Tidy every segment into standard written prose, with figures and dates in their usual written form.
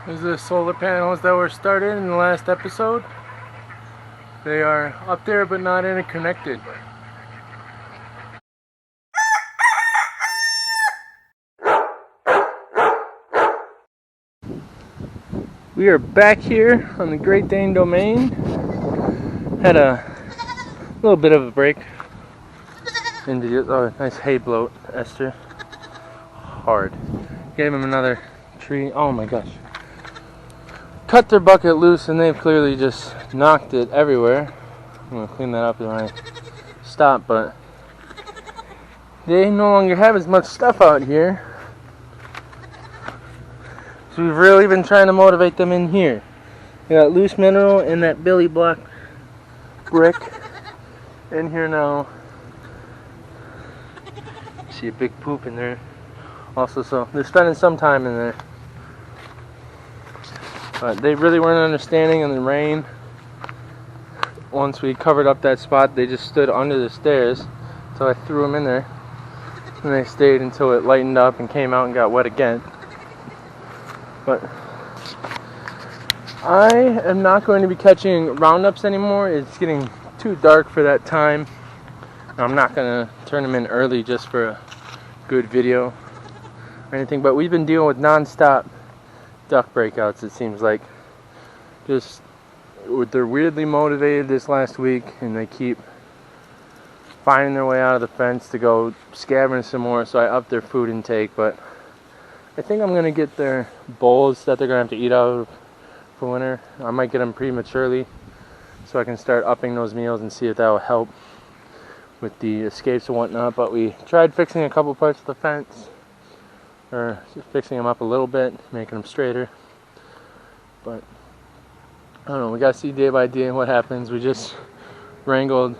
These are the solar panels that were started in the last episode. They are up there but not interconnected. We are back here on the Great Dane domain. Had a little bit of a break. Oh, nice hay bloat, Esther. Hard. Gave him another tree. Oh my gosh. Cut their bucket loose and they've clearly just knocked it everywhere. I'm going to clean that up when I stop, but they no longer have as much stuff out here. So we've really been trying to motivate them in here. We got loose mineral and that Billy block brick in here now. See a big poop in there. Also, so they're spending some time in there. But they really weren't understanding in the rain. Once we covered up that spot, they just stood under the stairs. So I threw them in there. And they stayed until it lightened up and came out and got wet again. But I am not going to be catching roundups anymore. It's getting too dark for that time. I'm not going to turn them in early just for a good video or anything. But we've been dealing with non-stop duck breakouts, it seems like. They're weirdly motivated this last week, and they keep finding their way out of the fence to go scavenge some more, so I upped their food intake. But I think I'm going to get their bowls that they're going to have to eat out of for winter. I might get them prematurely so I can start upping those meals and see if that will help with the escapes and whatnot. But we tried fixing a couple parts of the fence, or fixing them up a little bit, making them straighter. But I don't know, we gotta see day by day what happens. We just wrangled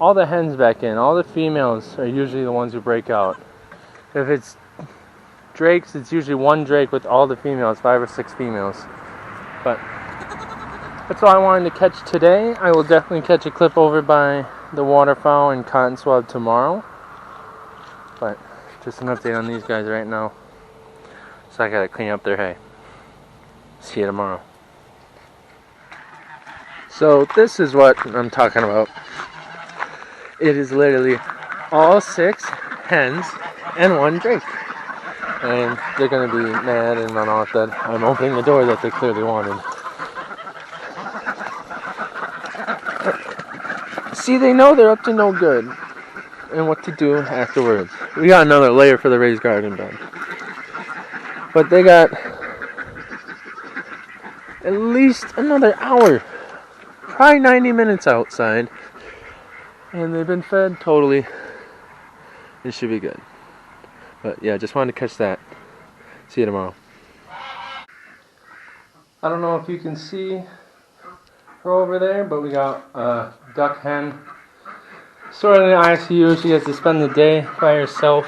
all the hens back in. All the females are usually the ones who break out. If it's drakes, it's usually one drake with all the females, 5 or 6 females. But that's all I wanted to catch today. I will definitely catch a clip over by the waterfowl and cotton swab tomorrow. But just an update on these guys right now. So I gotta clean up their hay. See you tomorrow. So this is what I'm talking about. It is literally all 6 hens and 1 drake. And they're gonna be mad and run off that I'm opening the door that they clearly wanted. See, they know they're up to no good and what to do afterwards. We got another layer for the raised garden bed. But they got at least another hour, probably 90 minutes outside, and they've been fed totally. It should be good. But yeah, just wanted to catch that. See you tomorrow. I don't know if you can see her over there, but we got a duck hen sort of in the ICU. She has to spend the day by herself.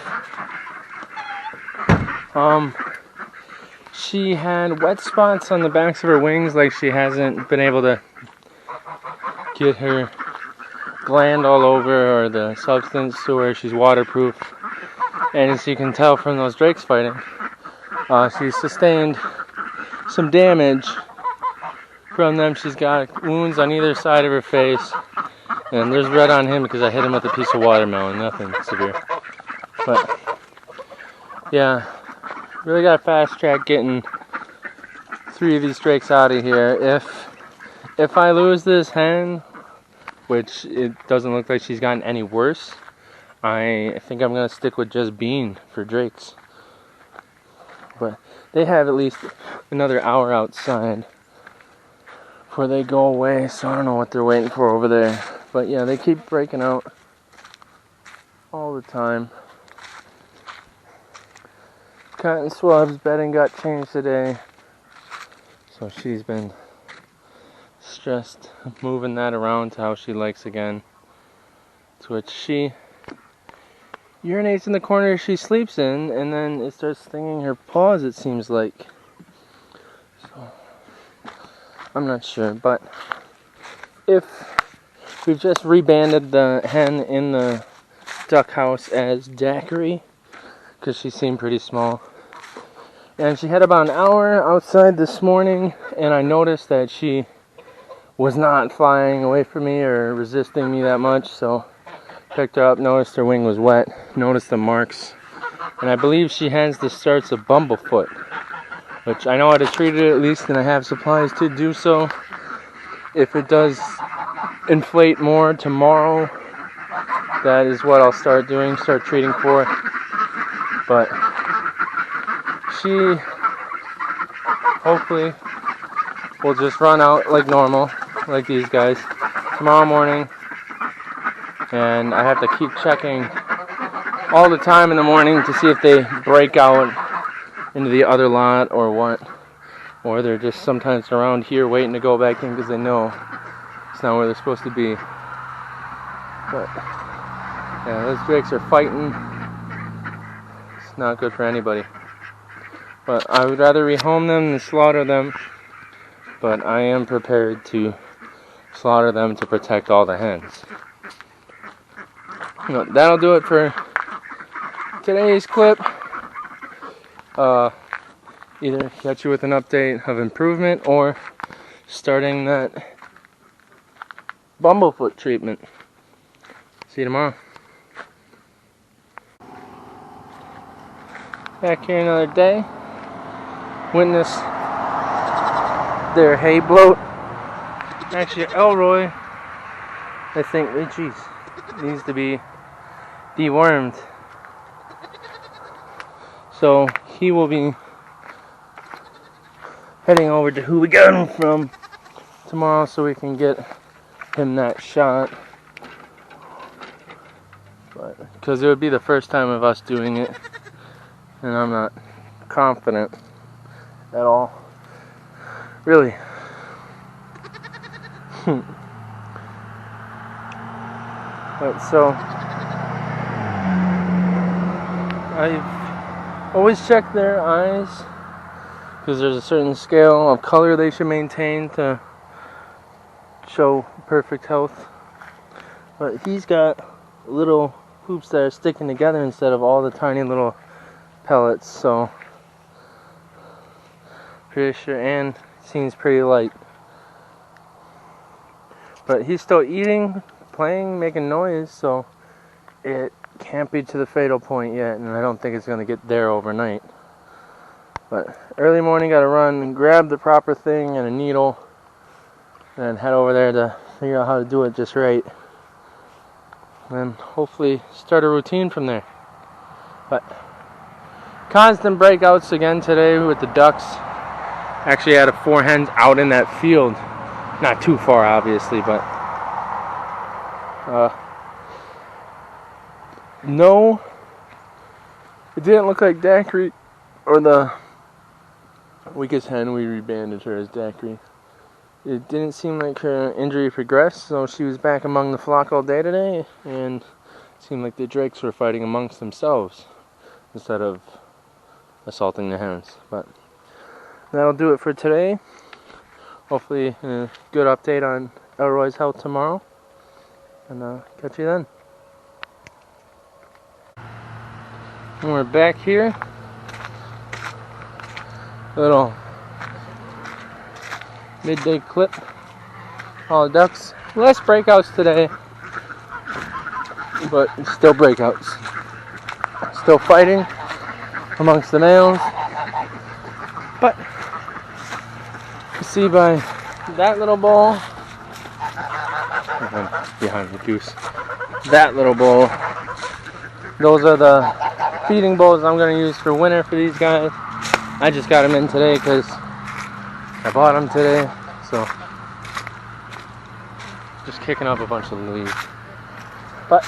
She had wet spots on the backs of her wings, like she hasn't been able to get her gland all over or the substance to where she's waterproof. And as you can tell from those drakes fighting, she's sustained some damage from them. She's got wounds on either side of her face, and there's red on him because I hit him with a piece of watermelon. Nothing severe, but yeah, really got to fast track getting 3 of these drakes out of here. If I lose this hen, which it doesn't look like she's gotten any worse, I think I'm gonna stick with just Bean for drakes. But they have at least another hour outside before they go away, so I don't know what they're waiting for over there. But yeah, they keep breaking out all the time. Cotton Swab's bedding got changed today, so she's been stressed moving that around to how she likes again, to which she urinates in the corner she sleeps in, and then it starts stinging her paws, it seems like. So I'm not sure, but if we've just rebanded the hen in the duck house as Daiquiri, because she seemed pretty small. And she had about an hour outside this morning, and I noticed that she was not flying away from me or resisting me that much, so picked her up, noticed her wing was wet, noticed the marks, and I believe she has the starts of bumblefoot, which I know how to treat it at least, and I have supplies to do so. If it does inflate more tomorrow, that is what I'll start doing, start treating for it. But she hopefully will just run out like normal, like these guys, tomorrow morning. And I have to keep checking all the time in the morning to see if they break out into the other lot or what. Or they're just sometimes around here waiting to go back in because they know it's not where they're supposed to be. But yeah, those drakes are fighting. It's not good for anybody. But I would rather rehome them than slaughter them. But I am prepared to slaughter them to protect all the hens. That'll do it for today's clip. Either catch you with an update of improvement or starting that bumblefoot treatment. See you tomorrow. Back here another day. Witness their hay bloat. Actually, Elroy, I think, geez, needs to be dewormed. So he will be heading over to who we got him from tomorrow so we can get him that shot. But because it would be the first time of us doing it, and I'm not confident at all. Really. But so I've always checked their eyes because there's a certain scale of color they should maintain to show perfect health. But he's got little hoops that are sticking together instead of all the tiny little pellets, so pretty sure, and seems pretty light. But he's still eating, playing, making noise, so it can't be to the fatal point yet, and I don't think it's going to get there overnight. But early morning, got to run and grab the proper thing and a needle and head over there to figure out how to do it just right. And hopefully start a routine from there. But constant breakouts again today with the ducks. Actually, I had 4 hens out in that field. Not too far, obviously, but no, it didn't look like Daiquiri, or the weakest hen. We rebanded her as Daiquiri. It didn't seem like her injury progressed, so she was back among the flock all day today, and it seemed like the drakes were fighting amongst themselves instead of assaulting the hens. But that'll do it for today. Hopefully a good update on Elroy's health tomorrow, and catch you then. And we're back here. Little midday clip. All the ducks. Less breakouts today, but still breakouts. Still fighting amongst the males. But you see by that little bowl, behind the goose, that little bowl, those are the feeding bowls I'm going to use for winter for these guys. I just got them in today because I bought them today, so just kicking up a bunch of leaves. But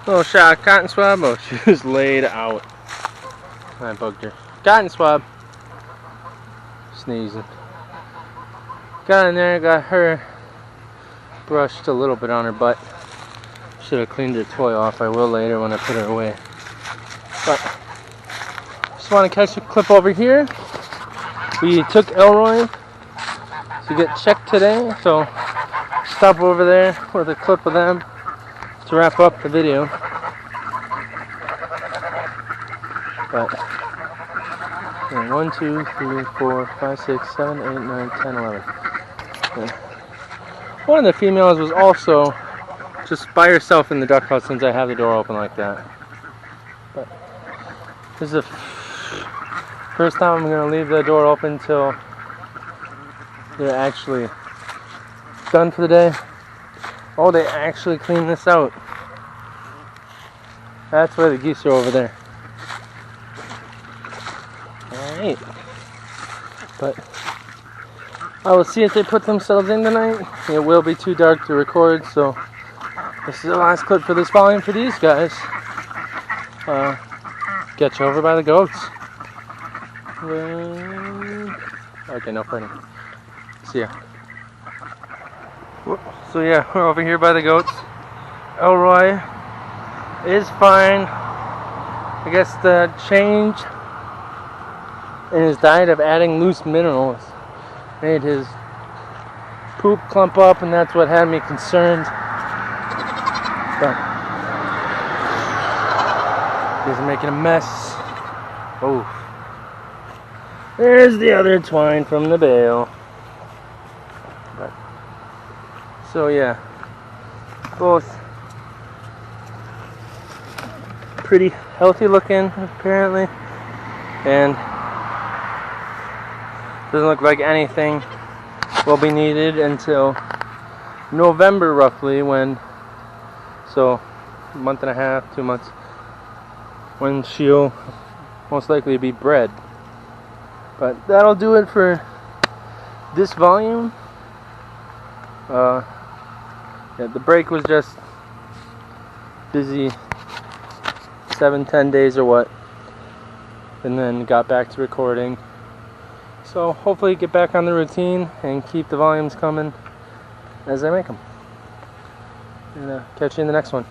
little shot of cotton swab. Oh, she was laid out. I bugged her. Cotton swab. Sneezing. Got in there, got her brushed a little bit on her butt. Should have cleaned her toy off. I will later when I put her away. But just want to catch a clip over here. We took Elroy to get checked today, so stop over there with a clip of them to wrap up the video. But Yeah, 1, 2, 3, 4, 5, 6, 7, 8, 9, 10, 11. Yeah. One of the females was also just by herself in the duck house since I have the door open like that. But this is the first time I'm going to leave the door open till they're actually done for the day. Oh, they actually cleaned this out. That's why the geese are over there. Alright. But I will see if they put themselves in tonight. It will be too dark to record, so this is the last clip for this volume for these guys. Get you over by the goats. Okay, no fighting. See ya. So yeah, we're over here by the goats. Elroy is fine. I guess the change in his diet of adding loose minerals made his poop clump up, and that's what had me concerned. But he's making a mess. Oh, there's the other twine from the bale. But, so yeah, both pretty healthy looking apparently, and doesn't look like anything will be needed until November roughly, when, so a month and a half, 2 months, when she'll most likely be bred. But that'll do it for this volume. Yeah, the break was just busy 7-10 days or what, and then got back to recording. So hopefully get back on the routine and keep the volumes coming as I make them. And catch you in the next one.